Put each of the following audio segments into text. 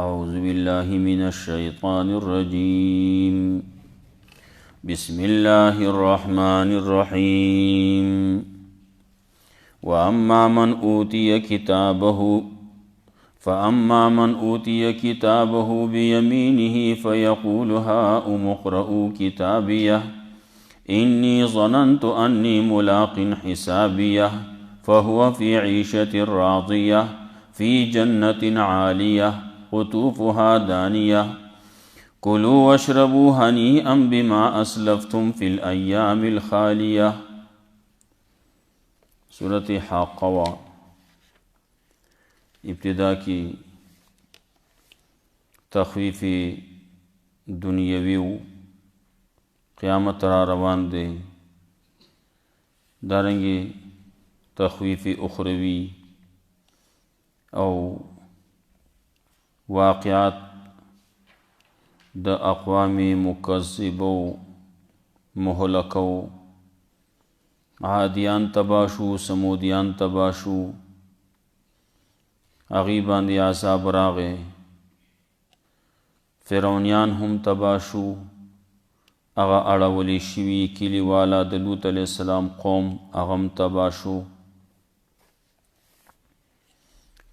أعوذ بالله من الشيطان الرجيم بسم الله الرحمن الرحيم فأما من أوتي كتابه بيمينه فيقول هاؤم اقرءوا كتابيه إني ظننت أني ملاق حسابيه فهو في عيشة راضية في جنة عالية قطوفها دانية كلوا واشربوا هنيئا بما أسلفتم في الأيام الخالية. سورة حاقہ ابتدا کی تخویف دنیوی قیامت را روان دے، دارنگی تخویف اخروی او واقعات د اقوام مکذبو مهلکو، عادیان تباشو، سمودیان تباشو، اغی باندې عذاب راغے، فرعونیان هم تباشو، اغا اړولی شوی کلی والا د لوط علیہ السلام قوم اغم تباشو.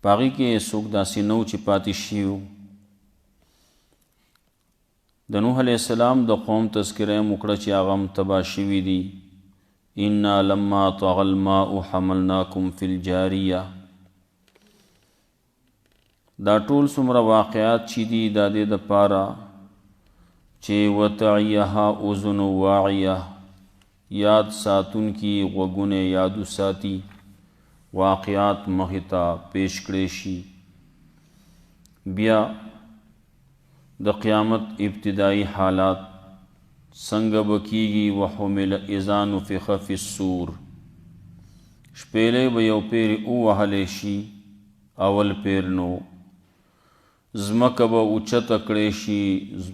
پاغی کې څوک داسې نو چې پاتې شیو. د نوح علیہ السلام د قوم تذکره مکړه چې اغم تبا شوی دی. انا لما طغى الماء حملناكم في الجاریه. دا ټول څومره واقعات چې دي دا د پاره چې وتعیها اذن واعیه، یاد ساتون کی غوږونه یادو ساتي، واقعات مختا پیش کړي شي. بیا د قیامت ابتدائی حالات څنګه بکیږي. وحمل اذا نفخ فی الصور، شپېلې به یو پیر ووهلی شي، اول پیر نو، زمکه به اوچته کړی شي،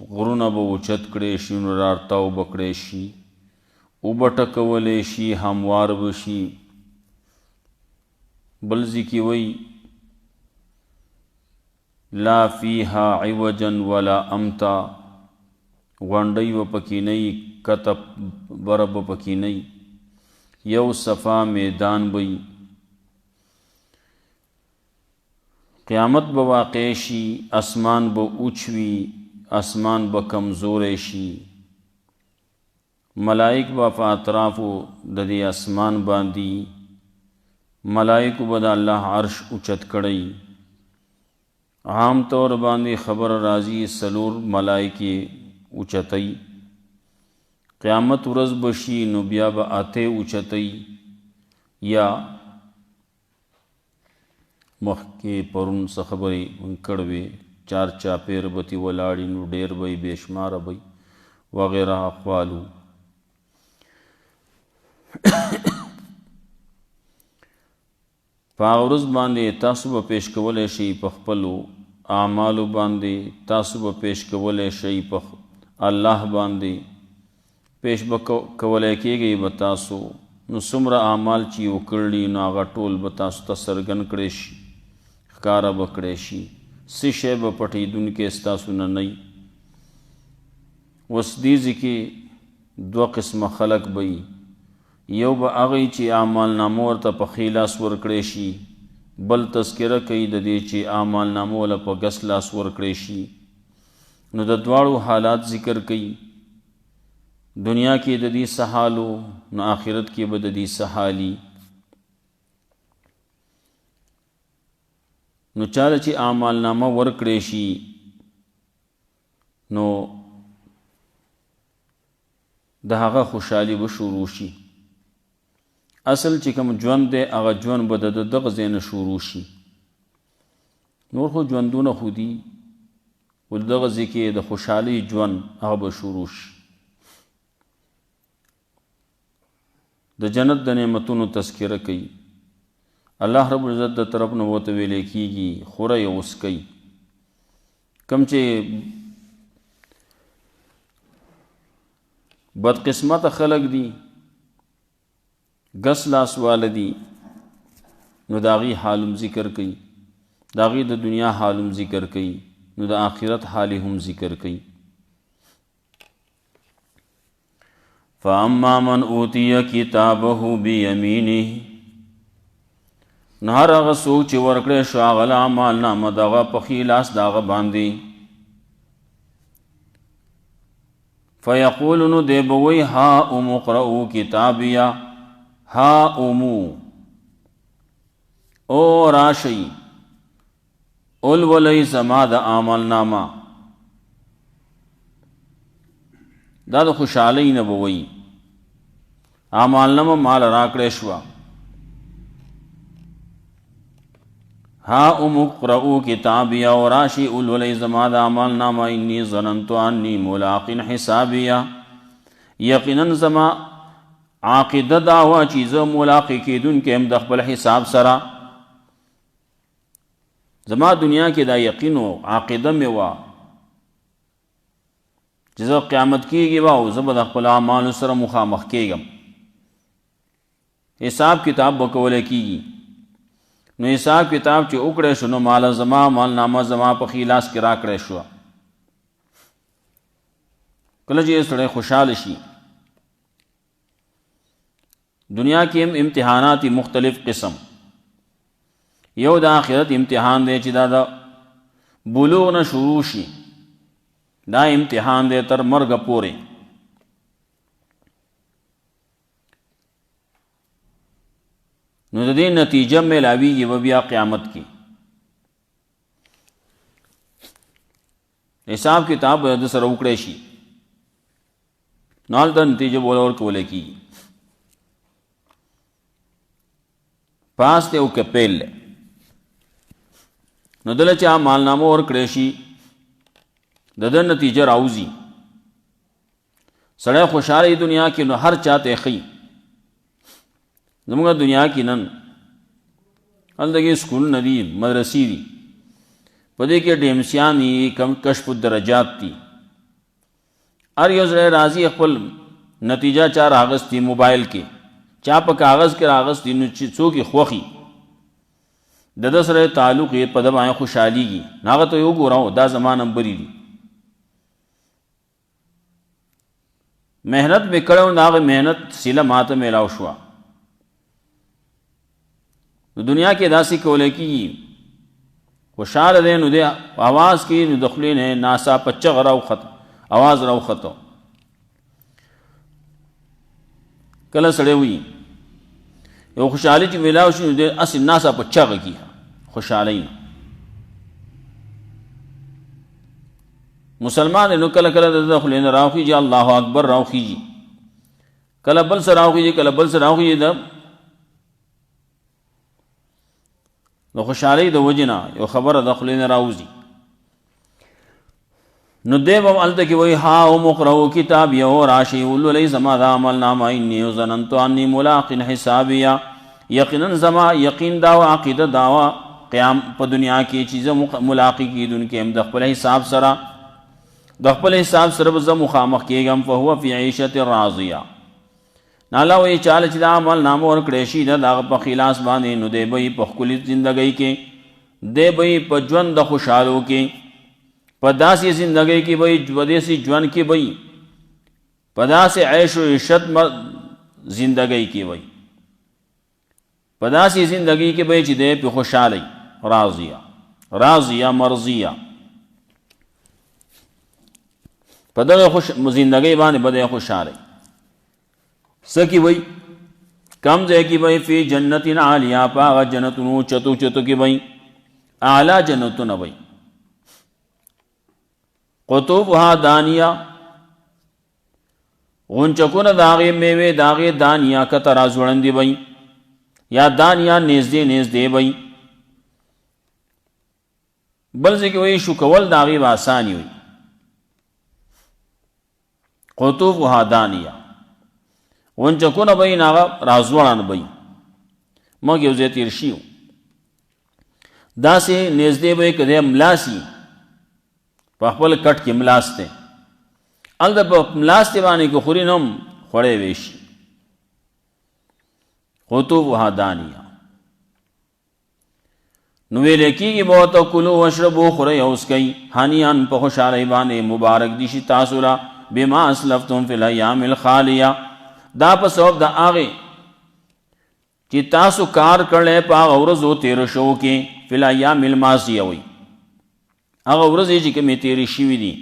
غرونه به اوچت کړی شي، نو راتاو به کړی شي، اوبه ټکولی شي، هموار به شي. بل ځای کې وایي لا فیها عوجا ولا امتا، غونډۍ به پکې نه وي، کته بره به پکې نه وي، یو صفا میدان به وي. قیامت به واقع شي، اسمان به اوچ وي، اسمان به کمزوری شي، ملائک به په اطرافو د دې اسمان باندې، ملائکو به د الله عرش اوچت کړی. عام طور باندې خبر راځي 4 ملائکې اوچتئی. قیامت ورځ بشي نو بیا به 8 اوچتئی، یا مخکې پرون څه خبرې کړوې 4 چاپیر بتی ولاړي، نو ډیر به بے شماره به وغیرہ اقوالو. په هغه ورځ باندې تاسو به پیش کولی شئ په خپلو اعمالو باندې، تاسو به پیش کولی شئ په الله باندې، پیش به کولی کېږئ به تاسو. نو څومره اعمال چې یې وکړلي نو هغه ټول به تاسو ته څرګند کړی شي، ښکاره به کړی شي، څه شی به پټېدونکی ستاسو نه نه وي. اوس دې ځای کې 2 قسمه خلک به وي. یو به هغه چې اعمال نامه ورته په ښي لاس ورکړی شي، بل تذکره کوي د دې چې اعمال نامه وله په ګس لاس ورکړی شي. نو د دواړو حالات ذکر کوي. دنیا کې د دې څه حال و، نو آخرت کې به د دې څه حالي. نو چاله چې اعمال نامه ورکړی شي نو د هغه خوشحالي به شروع شي. اصل چې کوم ژوند دی هغه ژوند به د دغه ځای نه شروع شي. نور خو ژوندونه خو دي، ول دغه ځای کې د خوشحالۍ ژوند هغه به شروع شي. د جنت د نعمتونو تذکره کوي. الله رب العزت د طرف نه ورته ویلی کېږي خورئ او وڅکئ. کوم چې بدقسمته خلق دي، ګس لاس والدي، نو داغي حالم ذکر کئی، داغي د دنیا حالم ذکر کئی. نو د آخرت حال هم ذکر کوي. فاما من اوتی کتابه بیمینه، نو هر هغه څوک چې ورکړی شو هغه له اعمال نامه دغه په ښي لاس د هغه باندې، فیقول نو دی به وایي ها ام اقرؤوا کتابیه، ها امو او راشئ اولولئ زما د عمل نامه. دا د خوشحالۍ نه به وایي عمل نامه مال راکړی شوه. ها ام اقرؤوا کتابیه او راشئ اولولئ زما د عمل نامه، انی ظننت انی ملاق حسابیه، یقینا زما عاقده دا وه چې زه ملاقې کیدونکی یم د خپل حساب سره. زما دنیا کې دا یقین و عاقده مې وه چې زه قیامت کېږي به او زه به د خپل اعمالو سره مخامخ کېږم، حساب کتاب به کولی کېږي. نو حساب کتاب چې وکړی شو نو مال زما مال نامه زما په ښي لاس کې راکړی شوه. کله چې سړی خوشحاله شي، دنیا کې هم امتحانات مختلف قسم، یو د آخرت امتحان دی چې دا د بلوغ نه شروع شي، دا امتحان دی تر مرګ پورې. نو د دې نتیجه میلاویږي به بیا قیامت کې. حساب کتاب د سره وکړی شي نو هلته نتیجه به ورکولی کېږي. پاس دی او که پیل دی، نو دله چې مالنامه ورکړی شي د ده نتیجه راوځي. سړی خوشحاله دنیا کې نو هر چاته ښي. زموږ دنیا کې نن هلته کې سکولونه دي، مدرسې دي، په دې کې ډیمسیان دي، کشف الدرجات دي. هر یو سړی راځي خپل نتیجه چا راغستی موبایل کې، چا په کاغذ کې راغستی، نو چې څوک یې خوښي د ده سره تعلق یې په ده باندې خوشحالېږي، نو هغه ته یې وګورئ دا زما نمبرې دي، محنت مې کړی و د هغه محنت صله ماته میلاو شوه. نو دنیا کې داسې کولی کېږي خوشحاله دی، نو دی آواز کې نو د خولې نه ناڅاپه چغه راوخته، آواز راوخته. کله سړی وي یو خوشحالي چې میلاو شي نو دی هسې ناڅاپه چغه کي خوشحالۍ نه. مسلمان نو کله کله د خولې نه راوخیږي الله اکبر راوخیږي، کله بل څه راوخیږي، کله بل څه راوخیږي، د خوشحالۍ د وجې نه یو خبره د خولې نه راوځي. نو دی به هلته کې وایي ها ام اقرؤوا کتابیه او راشئ ولولئ زما د عمل نامه، انی ظننت انی ملاق حسابیه، یقینا زما یقین دا و عقیده دا و قیام په دنیا کې چې زه ملاقي کیدونکی یم د خپل حساب سره، د خپل حساب سره به زه مخامخ کېږم. فهو فی عیشة راضیه، نو الله وایي چاله چې دا عمل نامه ورکړی شي د هغه په خلاص باندې، نو دی به یې په ښکلي زندګۍ کې، دی به یې په ژوند د خوشحالو کې، په داسې زندګۍ کې به یې، په داسې ژوند کې به یې، په داسې عیش و عشت زندګۍ کې به یې، په داسې زندګۍ کې به یې چې دی پې خوشحالی. راضیه راضیه مرضیه، په دغه زندګۍ باندې به دی خوشحالی. څه کې وی کم ځای کې وی فی جنت عالیه، په هغه جنتونو چتو چتو کې وی، اعلی جنتونه وی. قطوفها دانیه، غنچکونه د هغې میوې د هغې دانیه کته راځوړندې وی، یا دانیه نږدې نږدې وی. بل ځای کې وی شکول د هغې به اساني وی. قطوفها دانیه، غنچکونه به یې نه هغه راځوړند به یې. موږ یو ځای تېر شي داسې نږدې به یې که دی ملاسي، په خپل کټ کې ملاس دی، هلته په ملاس دی باندې که خوري نو هم خوړی وی شي. قطوفها دانیه. نو ویل کېږي به ورته کلو واشربو خورئ او څکئ هنیئا په خوشحالۍ باندې مبارک دي شي تاسو له بما اسلفتم فی الایام الخالیه دا په سبب د هغې چې تاسو کار کړی په هغه ورځو تېرو شوو کې فی الایام الماضیه وي هغه ورځې چې کومې تېرې شوي دي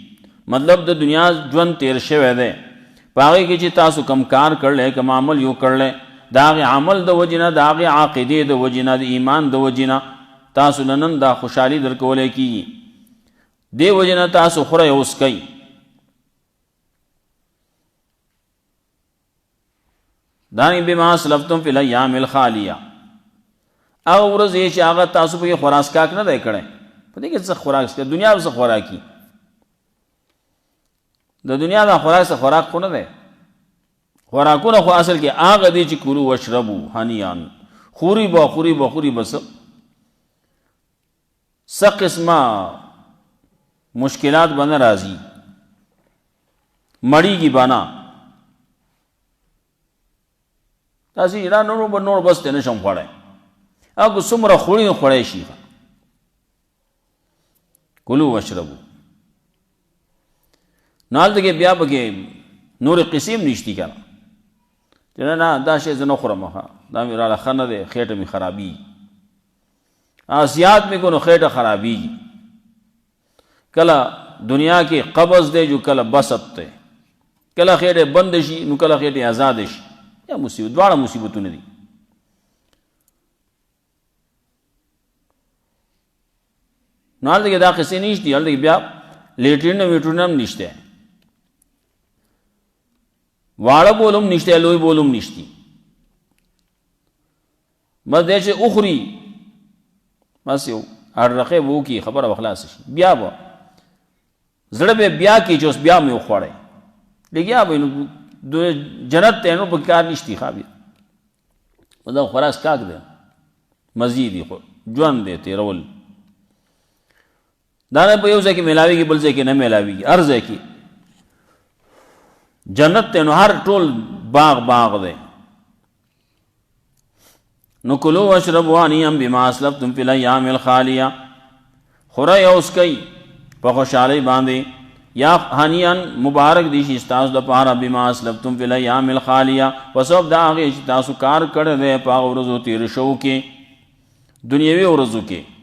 مطلب د دنیا ژوند تېر شوی دی په هغې کې چې تاسو کم کار کړلی کم عمل یو کړلی د هغې عمل د وجې نه د هغې عقیدې د وجې نه د ایمان د وجې نه تاسو له نن دا خوشحالي در کولی کېږي دې وجې نه تاسو خورئ او څکئ دانې بما اسلفتم فی الایام الخالیه هغه ورځ چې هغه تاسو پکې خوراک څښاک نه دی کړی په دې کې څه خوراک څښه دنیا به څه خوراکي د دنیا دا خوراک څه خوراک خو نه دی خوراکونه خو اصل کې هغه دی چې کلو واشربو هنیان خوري به څه قسمه مشکلات به نه راځي مړیږي به نه تاسې چې دا نور بس ته نشم خوړی هغه څومره خوړي نو خوړی شي کلو واشربو نو هلته کې بیا پکې نورې قصې هم نشتي که نه چې نه دا شی زه نه خورم دا مې راله ښه نه دی خېټه مې خرابېږي زیات مې کو نو خېټه خرابېږي کله دنیا کې قبض دی جو کله بسط دی کله خېټه بند شي نو کله خېټه آزاد شي یا مصیبت دواړه مصیبتونه دي نو هلته کې دا قصې نشتي هلته کې بیا لیټرین ویټرین هم نشته واړه بولم نشته لوی بولم نشتی بس دی چې اخري بس یو اړرقې به وکړي خبره به خلاصه شي بیا به زړه به بیا کړي چې اوس بیا مې وخوړی لګیا به نو جنت ته نو په کار نشتي ښه بیا دا خوراک څښاک دی مزید دی خو ژوند دی تېرول دا نه په یو ځای کې میلاویږي بل ځای کې نه میلاویږي هر ځای کې جنت ته نو هر ټول باغ دی نو کلو واشربوا هنیئا بما اسلفتم فی الایام الخالیه خورئ او څکئ په خوشحالۍ باندې یا هنیئا مبارک دي شي ستاسو دپاره بما اسلفتم فی الایام الخالیه په سبب د هغې چې تاسو کار کړی دی په هغه ورځو تېرو شوو کې دنیوي ورځو کې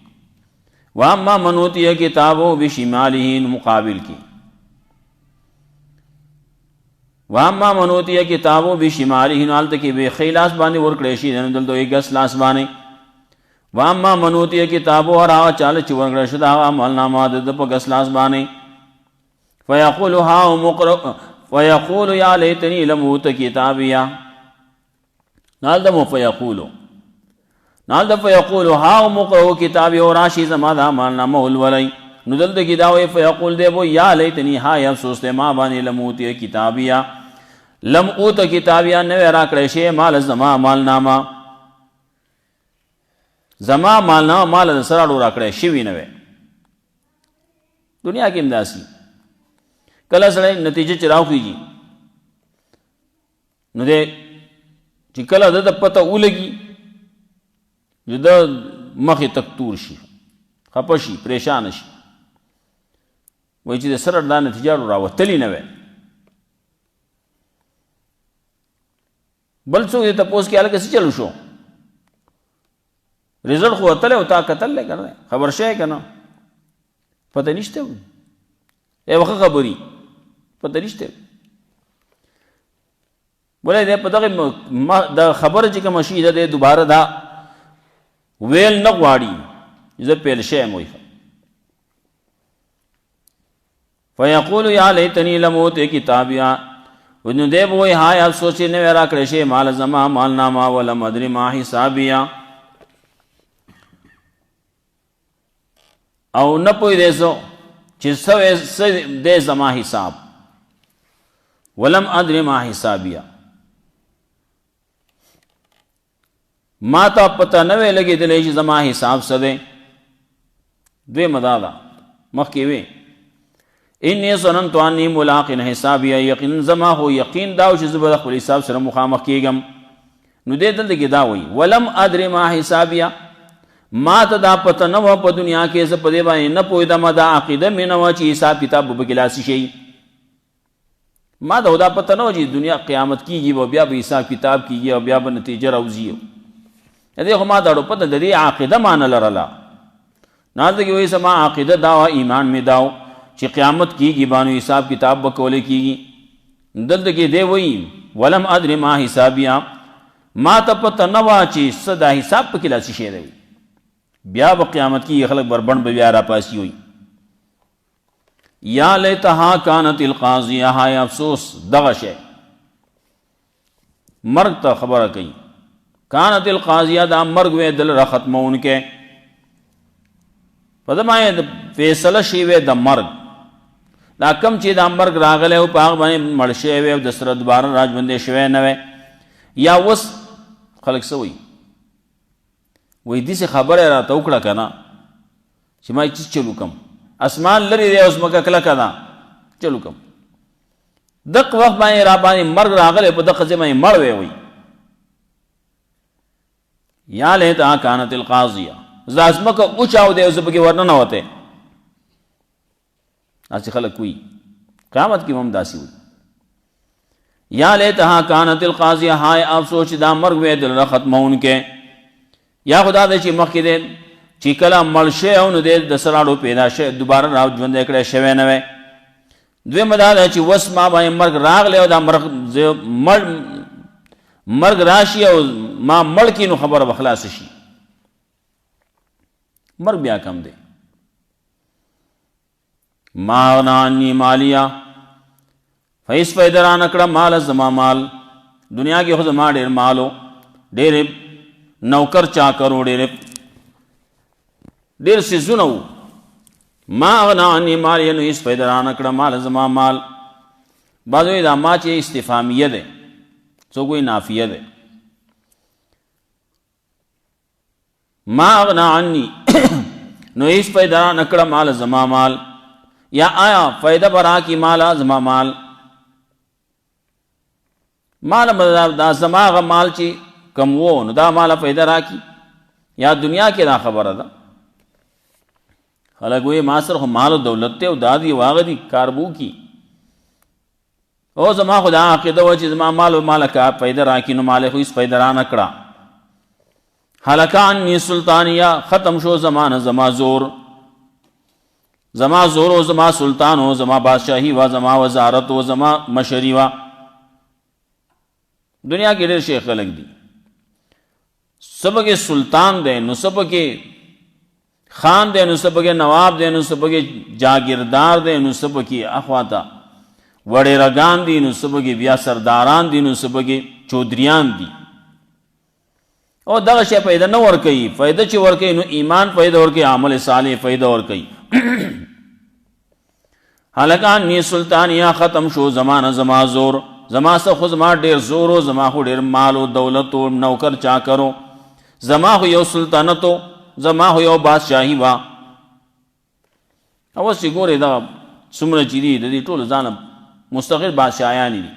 واما من اوتیه کتابه بشماله مقابل کی واما من اوتیه کتابه بشماله نالته کې به خیلاس باندې ورکړی شي نو دلته یې ګس لاس باندې واما من اوتیه کتابه اور هغه چاله چې ورکړی شي دا عملنامه د په ګس لاس باندې فیقول ها مقرأ فیقول یا لیتنی لم اوت کتابیه نالته فیقولو نال د فیقول ها مقرؤ کتابی او راشي زما دا عملنامه ولولئ نو دلته کې دا وایي فیقول دی بو یا لیتنی های افسوس دی ما باندې لم اوت کتابیه لم اوت کتابیه نوی را کړی شی مال زما عملنامه زما عملنامه مال د سره را کړی شوي نه وی دنیا کې هم داسې کله سړی نتیجه چې راوخیږي نو دی چې کله د پته ولګي جو د مخې تک تور شي خپه شي پریشانه شي وایي چې د سره دا نتیجه راوتلې نه وی بل څوک دې تپوس کې هلکه څه چلو شو رزلټ خو وتلی او تا کتلی که نه خبر شوی که نه پته نشته ای وښه خبري پته نشته بولی دی په دغې د خبره چې کومه شي ده دی دوباره دا ویل نه غواړي زه پیل شیم وایي فیقول یا لیتنی لم اوت کتابیه نو دی به وایي های افسوس چې نوی را کړی شی مال زما مالنامه ولم ادري ما حسابیه او نه پوهېدی زه چې څه دی زما حساب ولم ادري ما حسابیه ما ته پته نه وی لګېدلی چې زما حساب څه دی دویمه دا ده مخکې وی انی ظننت انی ملاق حسابیه یقینا زما خو یقین دا و چې زه به د خپل حساب سره مخامخ کېږم نو دې دلته کې دا وایي ولم ادري ما حسابیه ما ته دا پته نه وه په دنیا کې زه په دې باندې نه پوهېدم دا عقیده مې نه وه چې حساب کتاب به پکې لاسي شي ما ته دا پته نه وه چې دنیا قیامت کېږي او بیا به حساب کتاب کېږي او بیا به نتیجه راوځي دې خو ما دا پته د دې عقیده ما نه لرله نه هلته کې وایي زما عقیده دا وه ایمان مې دا و چې قیامت کېږي باندې حساب کتاب به کولی کېږي دلته کې دی وایي ولم ادر ما حسابیا ما ته پته نه وه چې څه دا حساب پکې لاسي شی دی بیا به قیامت کې خلک بربند به بیا راپاسي وي یا لیتها کانت القاضیه های افسوس دغه شی مرګ ته خبره کوي کانت القاضیه دا مرګ وی دل را ختمونکې په دې باندې فیصله شوی د مرګ دا کم چې دا مرګ راغلی او په هغه باندې مړ شوی او د سره دوباره راژوندی شوی نه وی یا اوس خلک څه وایي وایي داسې خبره راته وکړه که نه چې ما چیز چلو کم اسمان لرې دی او ځمکه کلکه ده چلو کم دق وخت باندې را باندې مرګ راغلی په دقه ځای باندې مړ وی وایي یا لیتها کانت القاضیه زه ځمکه اوچاو دی او زه پکې ورننوتی داسې خلک وایي قیامت کې هم داسې وایي یا لیتها کانت القاضیه های افسوس چې دا مرګ وی دل را ختمونکی یا خدا دې چې مخکې دی چې کله مړ شوی او نو دی د سراړو پیدا شوی دوباره را ژوندی کړی شوی نه وی دویمه دا ده چې وس ما باندې مرګ راغلی او دا مرګ راشي او ما مړ کړي نو خبره به خلاصه شي مرګ بیا کم دی ما اغنی عنی مالیا فیس فایده را نه کړه مال زما مال دنیا کې خو زما ډېر مال و ډېرې نوکر چاکر ډېر څیزونه وو ما اغنی عنی مالیا نو هېڅ فایده را نه کړه مال زما مال بعض وایي دا ما چې استفهامیه دی څوک وایي نافیه دی ما اغنی عنی نو هېڅ فایده را نه کړه مال زما مال یا آیا فایده به راکړي مال زما مال دا زما هغه مال چې کم و نو دا ماله فایده راکړي یا دنیا کې دا خبره ده خلک وایي ما سره خو مال و دولت دی او دا دي واغه دي کار به وکړي او زما خو دا عقیده وه چې زما مال و ماله کا فایده راکړي نو مال یې خو هېڅ فایده را نه کړه هلک عنی سلطانیه ختم شو زمانه زما زور زما زور و زما سلطان و زما بادشاہی و زما وزارت و زما مشری و دنیا کې ډېر شیخ خلک دي سبکې سلطان دی نو سبکې خان دی نو سبکې نواب دی نو سبکې جاگیردار دی نو سبکې اخواته وډېرګان دي نو سبکې بیا سرداران دي نو سبکې چودریان دي او دغه شی فایده نه ورکوي فایده چې ورکوي نو ایمان فایده ورکوي عمل صالح فایده ورکوي هلک عنی سلطانیه ختم شو زمانه زما زور زما څه خو زما ډېر زور و زما خو ډېر مال و دولت و نوکر چاکر و زما خو یو سلطنت و زما خو یو بادشاهي وه اوس چې ګورې دغه څومره چې دي د دې ټولو ځانه مستقل بادشاهیانې دي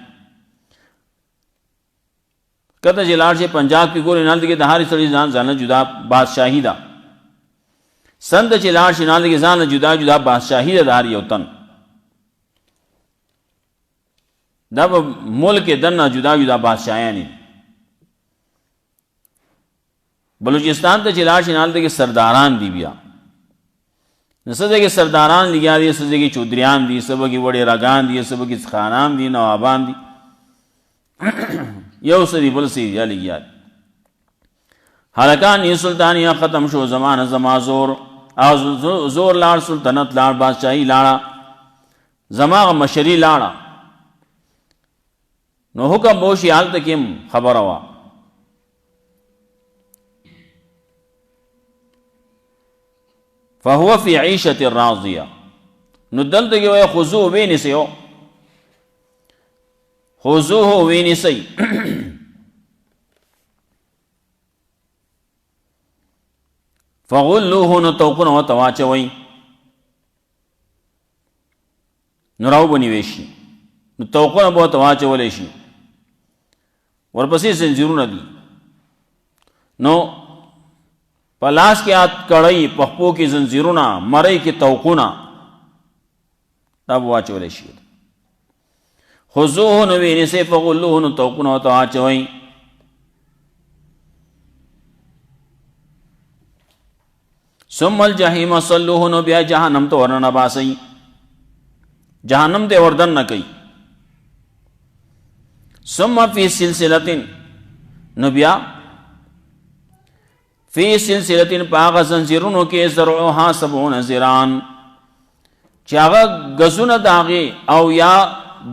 کته چې لاړ شي پنجاب کې ګورې هلته کې د هرې سړي ځانه جدا بادشاهي ده سند چې لاړ شي هلته کې ځانه جدا جدا بادشاهي ده د هر یو تن دا به ملک دنه جدا جدا بادشاهیانې بلوچستان ته چې لاړ شي هلته کې سرداران دي بیا نو څه ځای کې سرداران لګیا دي څه ځای کې چودریان دي څه پکې وډېرګان دي څه پکې خانان دي نوابان دي یو څه دي بل څه دي لګیا دي هلک عنی سلطانیه ختم شو زمانه زما زور او زور لاړ سلطنت لاړ بادشاهي لاړه زما مشري لاړه نو حکم بوشي هلته کې هم خبره وه فهو فی عیشة راضیه نو دلته کې وایي خذوه وینیسئ خذوه وینیسئ فغلوه نو توقونه ورته واچوئ نو راوبنیوی شي نو توقونه به ورته واچولی شي ورپسې زنځیرونه دي نو پلاس کې آت کړی، پخپو کې زنجیرونه، مرۍ کې توقونه، دا به واچولی شي. خذوه نو وینسئ، فغلوه نو توقونه ورته واچوئ. ثم الجحیم صلوه نو بیا جهنم ته ورننه باسئ، جهنم ته وردن نه کوي. ثم فی سلسلة نو بیا فی سلسلة پاغ زنجیرونو کې زرعها 70 ذراعا چې هغه گزونه داغې او یا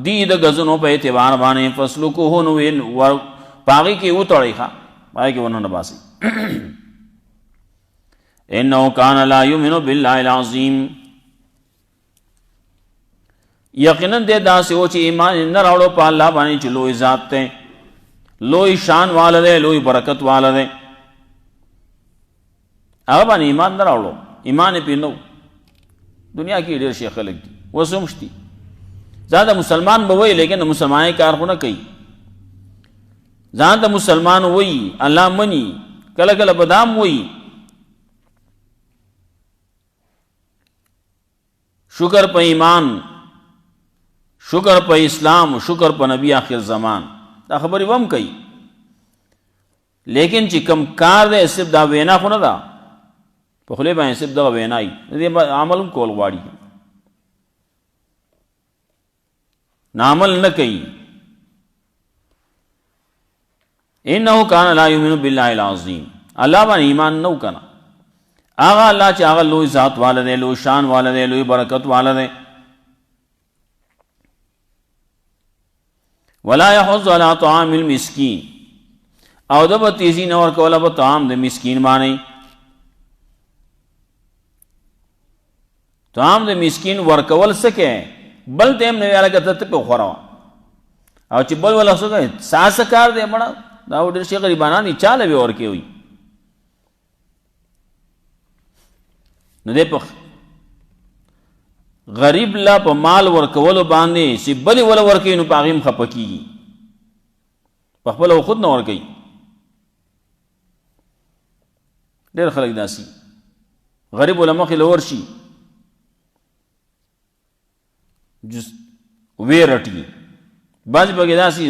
دی د گزونو په اعتبار باندې، فسلکوه نو پاغې کې وتړئ، پاغې کې ورننه باسئ. انه کان لا یؤمن بالله العظیم، یقینا دې داسې و چې ایمان نه راوړو په الله باندې چې لوی ذات دی، لوی شان والا دی، لوی برکت والا دی. هغه باندې ایمان نه راوړو، ایمان یې پې نه و. دنیا کې ډېر شي خلک دي، اوس هم شتي. ځان ته مسلمان به وایي لیکن د مسلمانۍ کار خو نه کوي. ځان ته مسلمان وایي، الله مني، کله کله به دا هم وایي شکر په ایمان، شکر په اسلام، شکر په نبی آخر زمان، دا خبرې به هم کوي. لیکن چې کم کار دی صرف دا وینا خو نه ده، په خولې باندې صرف دغه وینایي، دې عمل هم کول غواړي، نه عمل نه کوي. انه کان لا یؤمن بالله العظیم، الله باندې ایمان نه و کنه. هغه الله چې هغه لوی ذات والا دی، لوی شان والا دی، لوی برکت والا دی. ولا يحض على طعام المسکین، او د به تیزی نه ورکوله په طعام د مسکین باندې. طعام د مسکین ورکول څه کې بل ته هم نه ویاله که ته پې خوره وه، او چې بل ولا څه کوي سا څه کار دی مړه، دا ډېر شي غریبانان دي، چاله به ورکوي. نو دی په غریب لا په مال ورکولو باندې چې بلې وله ورکوي نو په هغې هم خفه کېږي، په خپله خود نه ورکوي. ډېر خلک داسې غریب وله مخې له ورشي وې رټي، بعضې پکې داسې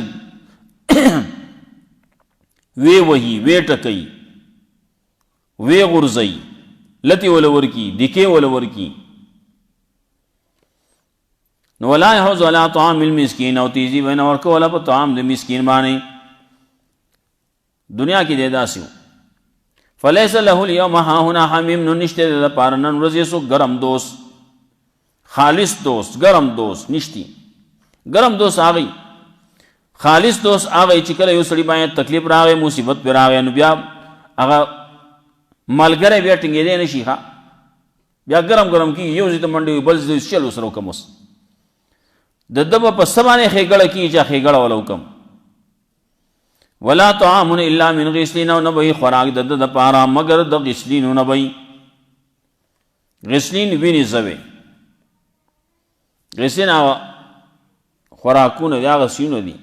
وې وهي، وې ټکوي، وې غورځوي، لتې وله ورکي، دیکې وله ورکي. نو ولا يحض على طعام المسکین، او تیزی به نه ورکوله په طعام د مسکین باندې. دنیا کې دی داسې و. فلیس له اليوم هاهنا حمیم، نو نشته د دپاره نن ورځ یې څوک ګرم دوست، خالص دوست، ګرم دوست نشتی. ګرم دوست هغی، خالص دوست هغی چې کله یو سړي باندې تکلیف راغی، مصیبت پرې راغی، نو بیا هغه ملګری بیا ټینګېدی نه شي، بیا ګرم ګرم کېږي، یو ځای ته منډې وي، بل ځای ته چل ورسره وکړم. اوس د ده به په څه باندې ښېګړه کېږي چې ښېګړه وله وکړم. ولا طعام الا من غسلین، او نه به خوراک د ده دپاره مګر د غسلینو نه به. غسلین وینې زوی، غسلین هغه خوراکونه دي، هغه سیونه دي،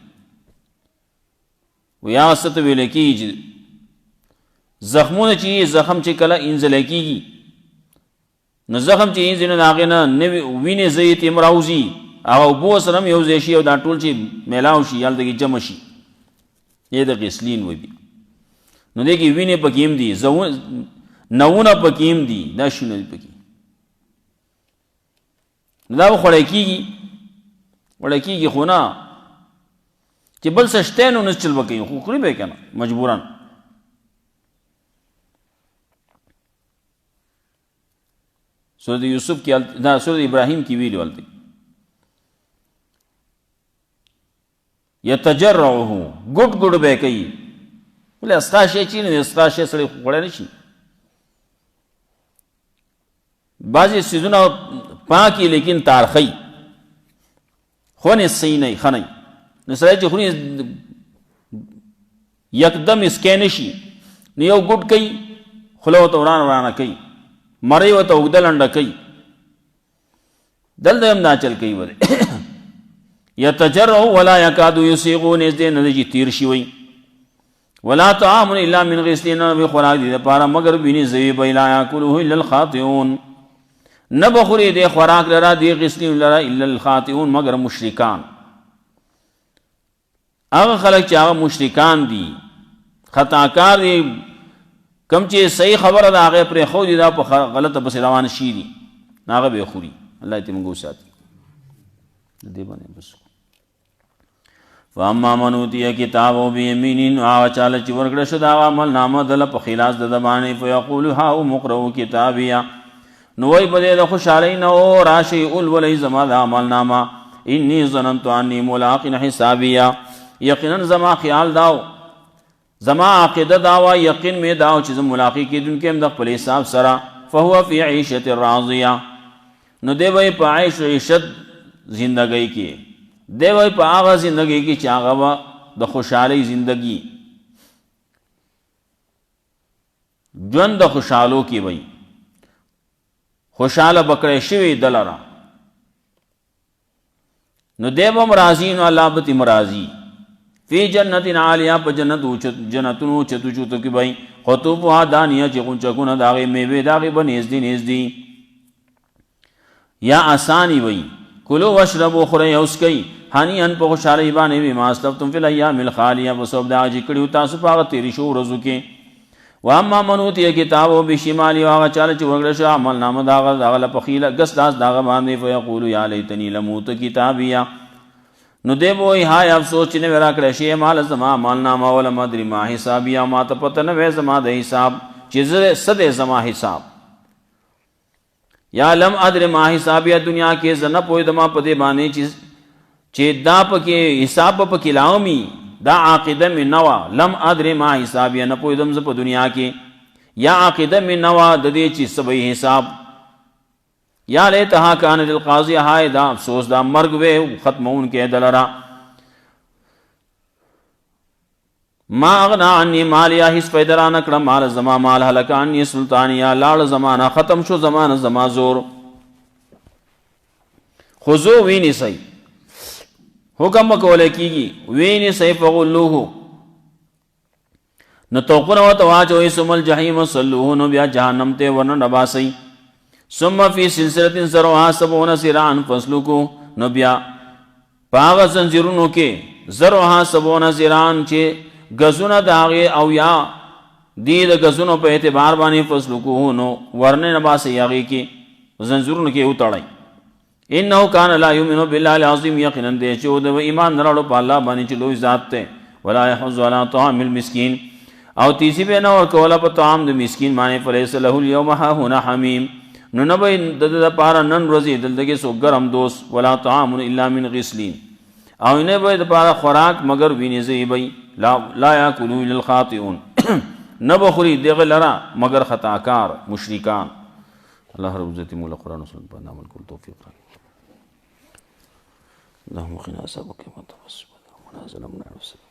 وی هغه څه ته ویلی کېږي چې زخمونه چې زخم چې کله انځلی کېږي، نو زخم چې انځي نو د هغې نه وینې ځایې ته هم راوځي، هغه اوبو سره هم یو ځای شي، او دا ټول چې میلاو شي هلته کې جمع شي، یې د غسلین وي. نو دې کې وینې پکې هم دي، نوونه پکې هم دي، دا شیونه دي پکې. نو دا به خوړی کېږي، وړی کېږي، خو نه چې بل څه شتی نو نه چل به کوي، خو خوري به یې که نه مجبورا. سورت یوسف کې دا سورت ابراهیم کې ویلي هلته یتجرعه، ګډ ګډ به یې کوي. ولې استا شی چې نه استا شی سړی خوړی نه شي. بعضې څیزونه پاکي لیکن تارخی، خونې صحیح نه وي، ښه نه وي. نو سړی چې خوري یکدم اسکی نه شي، نو یو ګډ کوي، خوله ورته ورانه ورانه کوي، مرۍ ورته اوږده لنډه کوي. دلته هم دا چل کوي ولې یتجرعو ولا یکادو یسیغو، نږدې نه دی چې تیر شي وی. ولا طعام الا من غسلین نبی خوراک دی پارا مگر بینی زوی بیلا یاکلوه الا الخاطئون نبخوری دی خوراک لرا دی غسلین لرا الا الخاطئون مگر مشرکان اغا خلق چا اغا مشرکان دی خطاکار دی کم چی صحیح خبر دا آغا پر خود دی دا پا غلط بس روان شی دی ناغا بے خوری اللہ تی منگو ساتی دی بنے بس فاما من اوتی کتابو بیمینین آغا چالا چی ورکڑ شد آغا عمل نامہ دل پا خلاص ددبانی فیقولو ہاو مقرؤ کتابیا نوئی بدے دا خوش علی نو راشی اولولی زما دا عمل نامہ انی ظننتو انی ملاقن حسابیا یقیناً زما خیال داو زما عقیدہ داوا یقین میں داو چیز ملاقی کی دن کے امدق پل حساب سرا فہو فی عیشت راضیہ نو دے بھئی پا عیش و عیشت زندگی کی دے بھئی پا آغا زندگی کی چاگا با دا خوشحالی زندگی جون دا خوشحالو کی بھئی خوشحال بکرے شوی دلرا نو دے با مرازی نو اللہ بتی مرازی فی جنت عالیہ پا جنتن اوچتو چوتو کی بھئی خطوبها دانیہ چی خونچکون داغی میوے داغی با نیزدی یا آسانی بھئی کلو وشربو خورے اسکی حانی ان پا خوشحالی بانے بھی ماستفتم فی الایام الخالیہ بسوب دا جکڑیو تاسو پاغا تیری شو رزو کے واما منوتی کتابو بشمالی واغا چالا چی ورگرشو عمل نام داغا لپخیل گس داس داغا باندے فیقولو یا لیتنی لموت کتابیا نو دے بوئی ہائی افسوس چنے ورا کرشی مال زما عمل نام ولم ادری ما حسابیا ما تا پتہ نوے زما دے حساب چیز صد زما حساب یا لم ادری ما حسابیا دنیا کے زنہ پوئی دما پدے بانے چیز چی دا پکی حساب پکی لاؤمی دا عاقدہ من نوا لم ادری ما حسابیا نپوئی دم زپ دنیا کے یا عاقدہ من نوا ددے چیز سبئی حساب یا لیتہا کان للقاضی ہائے دا افسوس دا مرگ وے ختمون کے دلرا ما اغنا عنی مالیا حس پیدران اکڑا مال زما مال حلق عنی سلطانیا لاڑ زمانہ ختم شو زمانہ زما زور خضو وینی سی حکم بکولے کی گی وینی سی فغلوہو نتوقن و تواجو اسم الجحیم صلوہو نو بیا جہنم تے ورن نبا سی ثم فی سلسلت زرعها 70 ذراعا فاسلکو نو بیا پاغ زنجیرونو کے زرعها 70 ذراعا چے گزون داغے او یا دید گزونو پہ اعتبار بانی فاسلکو نو ورن نبا سی یاغی کے زنجیرونو کے اتڑائی انہو کان لا یؤمنو باللہ العظیم یقیناً دے چود و ایمان نرالو پا اللہ بانی چلوی ذات تے ولا یحض ولا طعام المسکین او تیسی بے نور کولا پا طعام دو مسکین مانے فلیس لہو اليوم ہا ہونا حمیم نو نبی دا پارا نن روزی دلدگی سو گرم دوست ولا طعام الا من غسلین او انہیں بے دا پارا خوراک مگر وینی زی بی لا یاکلو الا الخاطئون نبخوری دیغ لرا مگر خطاکار مشرکان اللہ رب عزتی مولا قرآن وسلم پر نعمل کل توفیق رہا اللهم قنا عذابك وما تبصر وما ظلمنا نفسنا